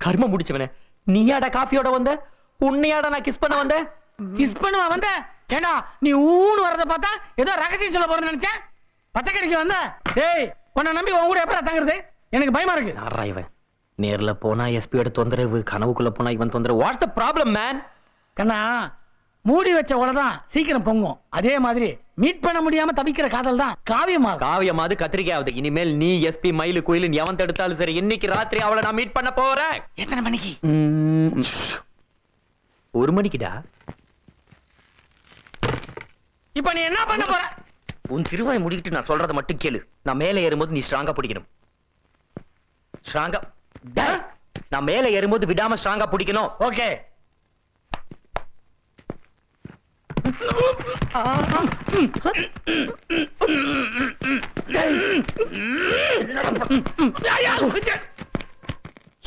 கர்ம முடிச்சவனே, நீயாடா காஃபியோட வந்த? உன்னையாடா நான் கிஸ் பண்ண வந்தேன்? கிஸ் பண்ணுவா வந்த? ஏண்டா நீ ஊன்னு வரத பார்த்தா ஏதோ ரகசியம் சொல்ல போறேன்னு நினைச்சேன். பச்சைக்கடிக்கு வந்த? ஏய், உன்னை நம்பி உன் கூட எப்ப தங்குறது? எனக்கு பயமா இருக்கு. யாரா இவன்? நேர்ல போனா எஸ்பியோட தொந்தரவு, கனவுக்குள்ள போனா இவன் தொந்தரவு. What's the problem man? கண்ணா, மூடி வச்ச உலதான் சீக்கிரம் பொங்கும். அதே மாதிரி மீட் பண்ண முடியாம தவிக்கிற காதல் தான் காவியமா. காவியமாவது கத்திரிக்காவது. இனிமேல் நீ எஸ்பி மயிலு கோயிலு எவன் தடுத்தாலும் சரி, இன்னைக்கு ராத்திரி அவளை நான் மீட் பண்ண போறேன். எத்தனை மணிக்கு? 1 மணிக்குடா. இப்ப நீ என்ன பண்ண போற? உன் திருவாய் முடிக்கிட்டு நான் சொல்றதை மட்டும் கேளு. நான் மேலே ஏறும்போது நீ ஸ்ட்ராங்கா பிடிக்கணும். ஸ்ட்ராங்கா. நான் மேலே ஏறும்போது விடாம ஸ்ட்ராங்கா பிடிக்கணும். ஓகே.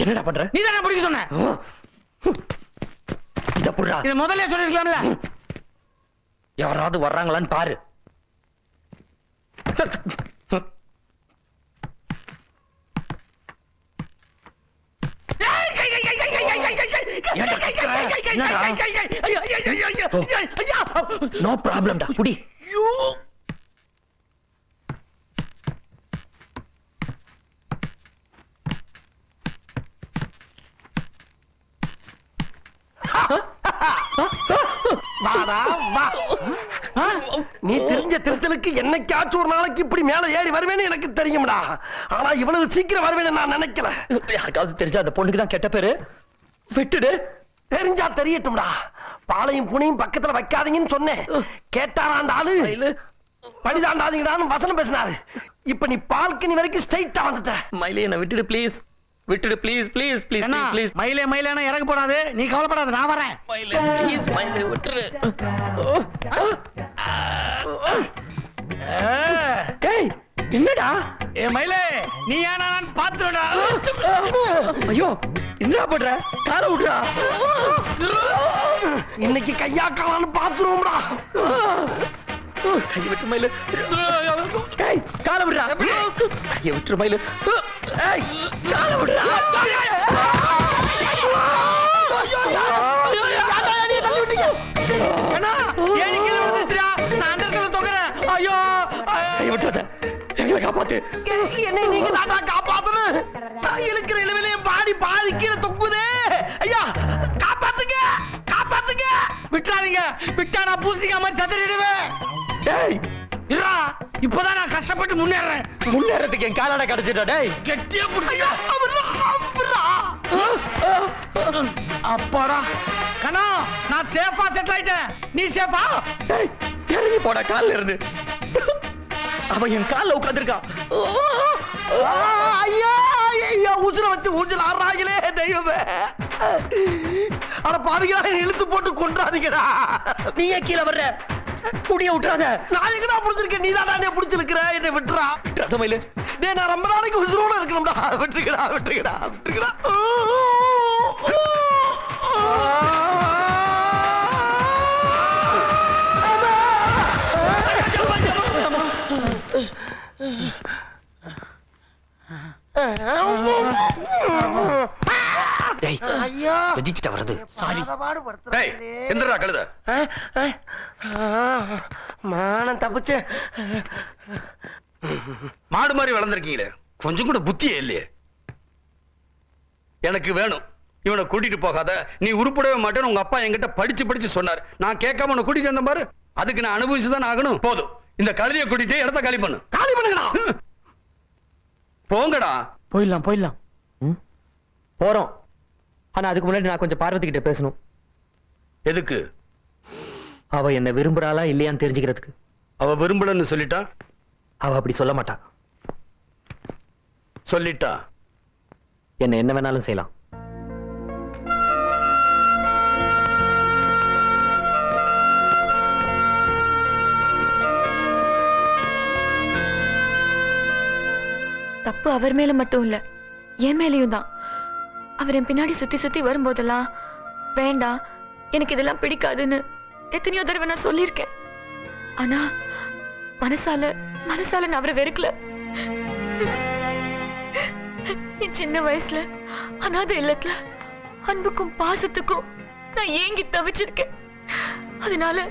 என்னடா பண்ற? நீ தானே பிடிக்க சொன்ன. இத புடுறா. இது முதல்ல சொல்லிருக்கலாம்ல. யாராவது வர்றாங்களான்னு பாரு. நோ ப்ராப்ளம்டா, புடி. நீ தெரிஞ்ச திருத்தலுக்கு என்னைக்காச்சும் ஒரு நாளைக்கு இப்படி மேல ஏறி வருவேன்னு எனக்கு தெரியும்டா. ஆனா இவ்வளவு சீக்கிரம் வருவேன்னு நான் நினைக்கல. யாருக்காவது தெரிஞ்சா அந்த பொண்ணுக்கு தான் கெட்ட பேரு. விட்டுடு. தெரிஞ்சா தெரியட்டும்டா. பாலையும் புனையும் பக்கத்துல வைக்காதீங்கன்னு சொன்னேன். கேட்டாரா அந்த ஆளு? படிதாண்டாதீங்கடான்னு வசனம் பேசினாரு. இப்ப நீ பால்கனி வரைக்கும் ஸ்ட்ரைட்டா வந்துட்ட. மயிலே, என்ன விட்டுடு ப்ளீஸ். விட்டுடு ப்ளீஸ் ப்ளீஸ் ப்ளீஸ் ப்ளீஸ். மயிலே மயிலேனா இறங்க போடாது. நீ கவலைப்படாத, நான் வரேன். மயிலே ப்ளீஸ், மயிலே விட்டுடு. ஏய், என்னடா? ஏ மயிலே, நீ ஏனா நான் பாத்துடா. ஐயோ, என்னடா பண்ற? காலை விடுடா. இன்னைக்கு கையாக்கலான்னு பாத்துருவோம்டா. கையை விட்டு மயிலே. ஏய், காலை விடுடா. கையை விட்டுரு மயிலே. ஏய், காலை விடுடா. அண்ணா, ஏன் கீழ விழுந்துட்டா? நான் அந்த இடத்துல தொங்குறேன். ஐயோ, கையை விட்டுறாத. எங்களை காப்பாத்து. என்னை நீங்க தாத்தா காப்பாத்தணும். நான் இருக்கிற இளவிலே பாடி பாதி கீழே தொங்குதே. ஐயா, காப்பாத்துங்க, காப்பாத்துங்க. விட்டுறாதீங்க. விட்டா நான் பூசிக்காம சதறிடுவேன். டேய், இருடா, இப்பதான் நான் கஷ்டப்பட்டு முன்னேறேன். முன்னேறதுக்கு என் காலாட கிடைச்சிட்டா. டேய், கெட்டியா புடியா. அப்பாடா கண்ணா, நான் சேஃபா செட்டில் ஆயிட்டேன். நீ சேஃபா? டேய், இறங்கி போடா கால்ல இருந்து. அவன் என் கால்ல உட்கார்ந்திருக்கான். ஐயா, ஐயா, உசுர வச்சு ஊஞ்சல் ஆடுறாங்களே தெய்வமே. ஆனா பாவிகளா, இழுத்து போட்டு கொன்றாதீங்கடா. நீயே கீழே வர்ற. புடிய விட்டுறாத. நான் எங்கடா புடிச்சிருக்கேன்? நீ தான் புடிச்சிருக்கிற. என்னை விட்டுறா. விட்டுறாத மயிலு. டேய், நான் ரொம்ப நாளைக்கு உசுரோட இருக்கணும்டா. விட்டுருக்கடா, விட்டுருக்கடா, விட்டுருக்கடா. டேய், ஐயா, வெஜிச்சிட்ட வரது. சாரி. டேய், எந்திரடா கழுத. மானம் தப்பிச்சு. மாடு மாதிரி வளர்ந்துருக்கீங்களே, கொஞ்சம் கூட புத்தியே இல்லையே. எனக்கு வேணும். இவனை கூட்டிட்டு போகாத, நீ உருப்படவே மாட்டேன்னு உங்க அப்பா என்கிட்ட படிச்சு படிச்சு சொன்னார். நான் கேட்காம உன்னை கூட்டிட்டு வந்த பாரு. அதுக்கு நான் அனுபவிச்சுதான் ஆகணும். போதும், இந்த கழுதையை கூட்டிட்டு இடத்த காலி பண்ணு. காலி பண்ணுங்கடா. போங்கடா. போயிடலாம் போயிடலாம். போறோம். ஆனா அதுக்கு முன்னாடி நான் கொஞ்சம் பார்வதி கிட்ட பேசணும். எதுக்கு? அவ என்ன விரும்புறாளா இல்லையான்னு தெரிஞ்சுக்கிறதுக்கு. அவ விரும்பலன்னு சொல்லிட்டா? அவ அப்படி சொல்ல மாட்டா. சொல்லிட்டா என்ன என்ன வேணாலும் செய்யலாம். தப்பு அவர் மேல மட்டும் இல்ல, என் மேலையும் தான். அவர் என் பின்னாடி சுத்தி சுத்தி வரும்போதெல்லாம் வேண்டாம், எனக்கு இதெல்லாம் பிடிக்காதுன்னு எத்தனையோ தடவை நான் சொல்லியிருக்கேன். ஆனா மனசால நான் அவரை வெறுக்கல. என் சின்ன வயசுல அனாதை இல்லத்துல அன்புக்கும் பாசத்துக்கும் நான் ஏங்கி தவிச்சிருக்கேன். அதனால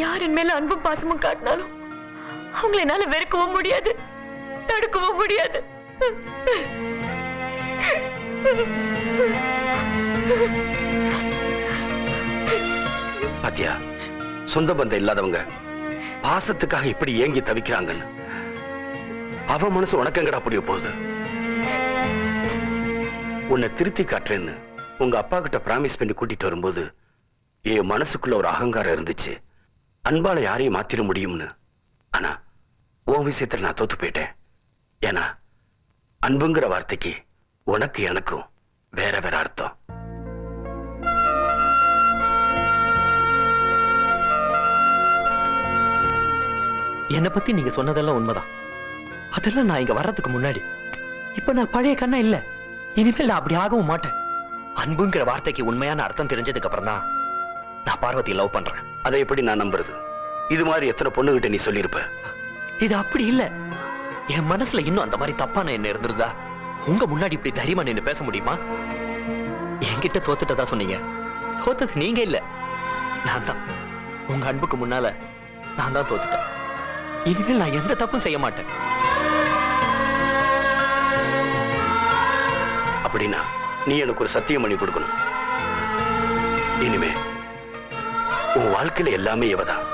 யார் என் மேல அன்பும் பாசமும் காட்டினாலும் அவங்களை என்னால வெறுக்கவும் முடியாது, தடுக்கவும் முடியாது. பாத்தியா, சொந்த பந்தம் இல்லாதவங்க பாசத்துக்காக இப்படி ஏங்கி தவிக்கிறாங்கன்னு. அவ மனசு உனக்கங்கடா புரிய போகுது. உன்னை திருத்தி காட்டுறேன்னு உங்க அப்பா கிட்ட பிராமிஸ் பண்ணி கூட்டிட்டு வரும்போது என் மனசுக்குள்ள ஒரு அகங்காரம் இருந்துச்சு, அன்பால யாரையும் மாத்திர முடியும்னு. ஆனா உன் விஷயத்துல நான் தோத்து போயிட்டேன். ஏன்னா அன்புங்கிற வார்த்தைக்கு உனக்கு எனக்கும் வேற வேற அர்த்தம். என்னை பத்தி நீங்க சொன்னதெல்லாம் உண்மைதான். அதெல்லாம் நான் இங்க வர்றதுக்கு முன்னாடி. இப்ப நான் பழைய கண்ணா இல்ல. இனிமேல் நான் அப்படி ஆகவும் மாட்டேன். அன்புங்கிற வார்த்தைக்கு உண்மையான அர்த்தம் தெரிஞ்சதுக்கு அப்புறம் தான் நான் பார்வதி லவ் பண்றேன். அதை எப்படி நான் நம்புறது? இது மாதிரி எத்தனை பொண்ணுகிட்ட நீ சொல்லியிருப்ப. இது அப்படி இல்ல. என் மனசுல இன்னும் அந்த மாதிரி தப்பான என்ன இருந்திருந்தா உங்க முன்னாடி இப்படி தைரியமா நின்னு பேச முடியுமா? என்கிட்ட தோத்துட்டதா சொன்னீங்க. தோத்தது நீங்க இல்ல, நான் தான். உங்க அன்புக்கு முன்னால நான் தான் தோத்துட்டேன். இனிமேல் நான் எந்த தப்பும் செய்ய மாட்டேன். அப்படின்னா நீ எனக்கு ஒரு சத்தியம் பண்ணி கொடுக்கணும். இனிமே உன் வாழ்க்கையில எல்லாமே இவதான்.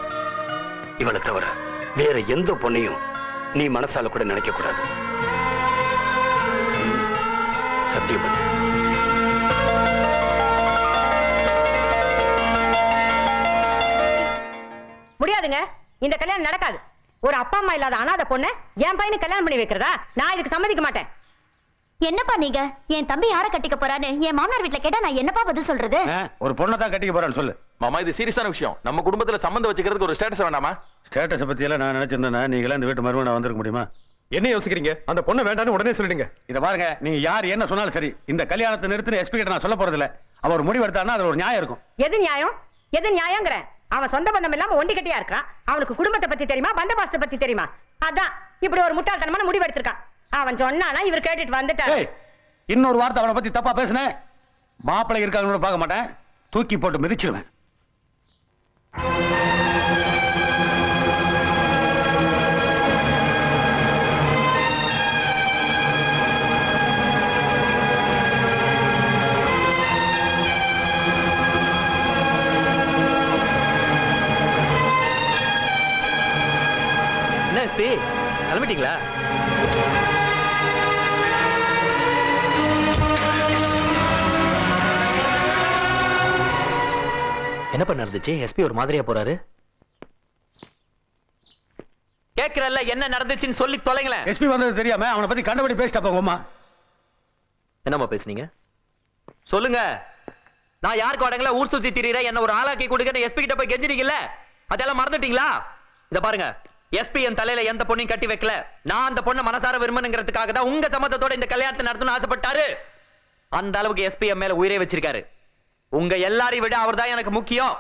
இவளை தவிர வேற எந்த பொண்ணையும் நீ மனசால கூட நினைக்க கூடாது. சத்தியம் பண்ணு. முடியாதுங்க, இந்த கல்யாணம் நடக்காது. ஒரு அப்பா அம்மா இல்லாத அனாதை பொண்ணு என் பையனுக்கு கல்யாணம் பண்ணி வைக்கிறதா? நான் இதுக்கு சம்மதிக்க மாட்டேன். என்னப்பா நீங்க? என் தம்பி யார கட்டிக்க போறான்னு என் மாமனார் வீட்டுல கேட்டா நான் என்னப்பா பதில் சொல்றது? ஒரு பொண்ணை தான் கட்டிக்க போறான்னு சொல்லு. மாமா, இது சீரியஸான விஷயம். நம்ம குடும்பத்துல சம்பந்தம் வச்சுக்கிறதுக்கு ஒரு ஸ்டேட்டஸ் வேண்டாமா? ஸ்டேட்டஸ் பத்தி எல்லாம் நான் நினைச்சிருந்தேன். நீங்களா இந்த வீட்டு மருமகனா வந்திருக்க முடியுமா? என்ன யோசிக்கிறீங்க? அந்த பொண்ணை வேண்டான்னு உடனே சொல்லிடுங்க. இத பாருங்க, நீங்க யார் என்ன சொன்னாலும் சரி, இந்த கல்யாணத்தை நிறுத்தின எஸ்பி கிட்ட நான் சொல்ல போறது இல்ல. அவர் முடிவு எடுத்தாருன்னா அது ஒரு நியாயம் இருக்கும். எது நியாயம்? எது நியாயங்கிற? அவன் சொந்த பந்தம் இல்லாம ஒண்டி கட்டியா இருக்கான். அவனுக்கு குடும்பத்தை பத்தி தெரியுமா, பந்தபாசத்தை பத்தி தெரியுமா? அதான் இப்படி ஒரு முட்டாள்தனமான முடிவு எடுத்திருக்கான். அவன் சொன்னானா இவர் கேட்டுட்டு வந்துட்டாரு. இன்னொரு வார்த்தை அவனை பத்தி தப்பா பேசுனேன், மாப்பிள்ளை இருக்காங்கன்னு பார்க்க மாட்டேன், தூக்கி போட்டு மிதிச்சிருவேன். என்ன எஸ்பி, கிளம்பிட்டீங்களா? என்ன பண்ண இருந்துச்சு? எஸ்பி ஒரு மாதிரியா போறாரு. கேக்குறல்ல என்ன நடந்துச்சுன்னு சொல்லி தொலைங்களேன். எஸ்பி வந்தது தெரியாம அவனை பத்தி கண்டபடி பேசிட்டா போங்கம்மா. என்னம்மா பேசுனீங்க? சொல்லுங்க. நான் யாருக்கு அடங்கல ஊர் சுத்தி திரியற என்ன ஒரு ஆளாக்கி கொடுங்கன்னு எஸ்பி கிட்ட போய் கெஞ்சிட்டீங்கல்ல, அதெல்லாம் மறந்துட்டீங்களா? இத பாருங்க, எஸ்பி என் தலையில எந்த பொண்ணையும் கட்டி வைக்கல. நான் அந்த பொண்ணை மனசார விரும்பணுங்கிறதுக்காக தான் உங்க சம்மதத்தோட இந்த கல்யாணத்தை நடத்தணும்னு ஆசைப்பட்டாரு. அந்த அளவுக்கு எஸ்பி என் மேல உயிரை வச்சிருக்காரு. உங்க எல்லாரையும் விட அவர் தான் எனக்கு முக்கியம்.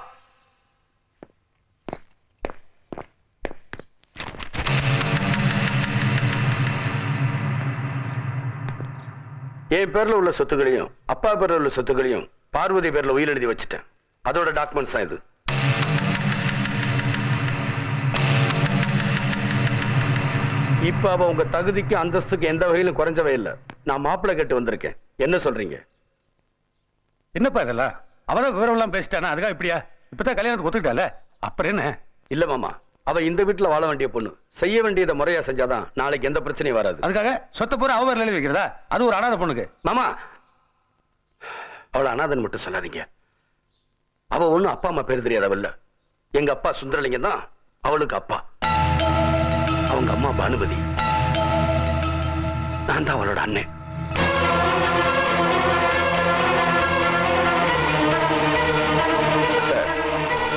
என் பேர்ல உள்ள சொத்துக்களையும் அப்பா பேர்ல உள்ள சொத்துக்களையும் பார்வதி பேர்ல உயிர் எழுதி வச்சுட்டேன். அதோட டாக்குமெண்ட்ஸ் தான் இது. இப்ப அவ உங்க தகுதிக்கு அந்தஸ்துக்கு எந்த வகையிலும் குறைஞ்சவே இல்லை. நான் மாப்பிள்ளை கேட்டு வந்திருக்கேன். என்ன சொல்றீங்க? என்னப்பா இதெல்லாம்? அவதான் விவரம் எல்லாம் பேசிட்டானா? அதுக்காக இப்படியா? இப்பதான் கல்யாணத்துக்கு ஒத்துக்கிட்டால, அப்புறம் என்ன? இல்ல மாமா, அவ இந்த வீட்டுல வாழ வேண்டிய பொண்ணு. செய்ய வேண்டியதை முறையா செஞ்சாதான் நாளைக்கு எந்த பிரச்சனையும் வராது. அதுக்காக சொத்த பூரா அவ எழுதி வைக்கிறதா? அது ஒரு அனாதை பொண்ணுக்கு. மாமா, அவளை அனாதன் மட்டும் சொல்லாதீங்க. அவ ஒண்ணும் அப்பா அம்மா பேர் தெரியாதவல்ல. எங்க அப்பா சுந்தரலிங்கம் தான் அவளுக்கு அப்பா. அவங்க அம்மா பானுபதி, நான் தான் அவளோட அண்ணன்.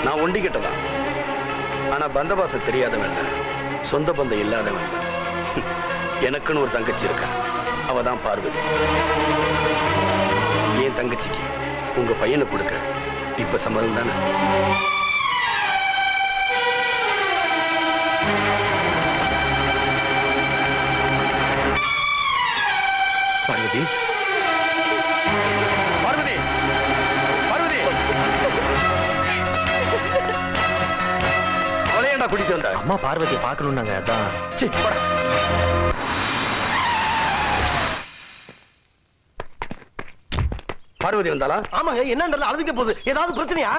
நான் ஒண்டி கிட்டதான். ஆனா பந்தபாசம் தெரியாதவன் இல்ல, சொந்த பந்தம் இல்லாதவன் இல்ல. எனக்குன்னு ஒரு தங்கச்சி இருக்கா, அவதான் பார்வதி. என் தங்கச்சிக்கு உங்க பையனை கொடுக்க இப்ப சம்மதம் தானே? பார்வதி பார்வதி பார்வதி அவளே ஏன்டா கூட்டிட்டு வந்த? அம்மா பார்வதியை பார்க்கணும்னாங்க அதான். சீ, போடா. பார்வதி வந்தாளா? ஆமாங்க, என்னன்னு அழுதுக்க போகுது. ஏதாவது பிரச்சனையா?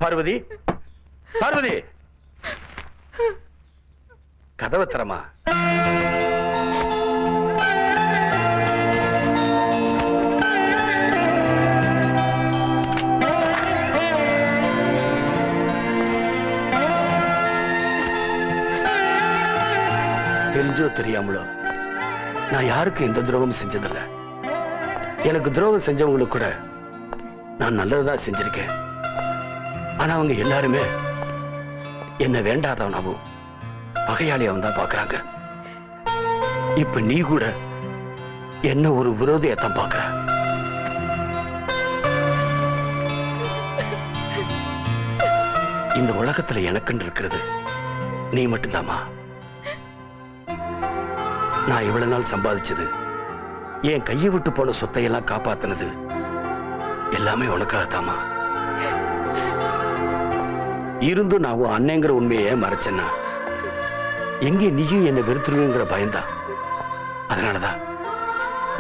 பார்வதி பார்வதி கதவை தரமா. தெரிஞ்சோ தெரியாமலோ நான் யாருக்கும் எந்த துரோகமும் செஞ்சதில்ல. எனக்கு துரோகம் செஞ்சவங்களுக்கு கூட நான் நல்லதுதான் செஞ்சிருக்கேன். ஆனா அவங்க எல்லாருமே என்ன வேண்டாதவனாவும் பகையாளியாவும் தான் பாக்குறாங்க. இப்ப நீ கூட என்ன ஒரு விரோதியத்தான் பாக்குற. இந்த உலகத்துல எனக்குன்னு இருக்கிறது நீ மட்டும்தாமா. நான் இவ்வளவு நாள் சம்பாதிச்சது, என் கையை விட்டு போன சொத்தையெல்லாம் காப்பாத்தினது எல்லாமே உனக்காகத்தாமா. இருந்தும் நான் உன் அண்ணங்கிற உண்மையை மறைச்சேன்னா எங்கே நீயும் என்னை வெறுத்துருவேங்கிற பயந்தான். அதனாலதான்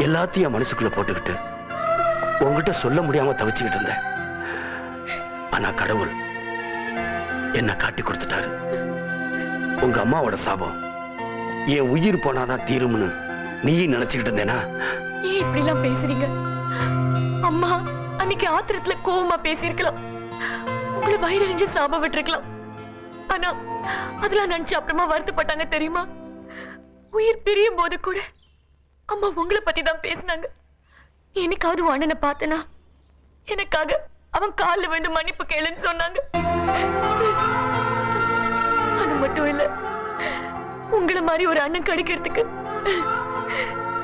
எல்லாத்தையும் என் மனசுக்குள்ள போட்டுக்கிட்டு உங்ககிட்ட சொல்ல முடியாம தவிச்சுக்கிட்டு இருந்தேன். ஆனா கடவுள் என்ன காட்டி கொடுத்துட்டாரு. உங்க அம்மாவோட சாபம் என் உயிர் போனாதான் தீரும்னு நீ நினைச்சுக்கிட்டு இருந்தேனா? ஏன் இப்படி எல்லாம் பேசுறீங்க? அம்மா அன்னைக்கு ஆத்திரத்துல கோவமா பேசியிருக்கலாம், உங்களை வயிறறிஞ்சு சாப விட்டுருக்கலாம். ஆனா அதெல்லாம் நினைச்சு அப்புறமா வருத்தப்பட்டாங்க தெரியுமா? உயிர் பிரியும் போது கூட அம்மா உங்களை பத்தி தான் பேசினாங்க. என்னைக்காவது உன் அண்ணனை பார்த்தனா எனக்காக அவன் காலில் விழுந்து மன்னிப்பு கேளுன்னு சொன்னாங்க. அது மட்டும் இல்ல, உங்களை மாதிரி ஒரு அண்ணன் கிடைக்கிறதுக்கு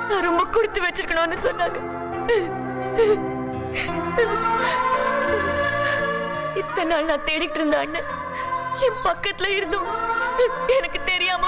நான் ரொம்ப கொடுத்து வச்சிருக்கணும்னு சொன்னாங்க. இத்தனை நாள் நான் தேடிட்டு இருந்த அண்ணன் என் பக்கத்துல இருந்தும் எனக்கு தெரியாம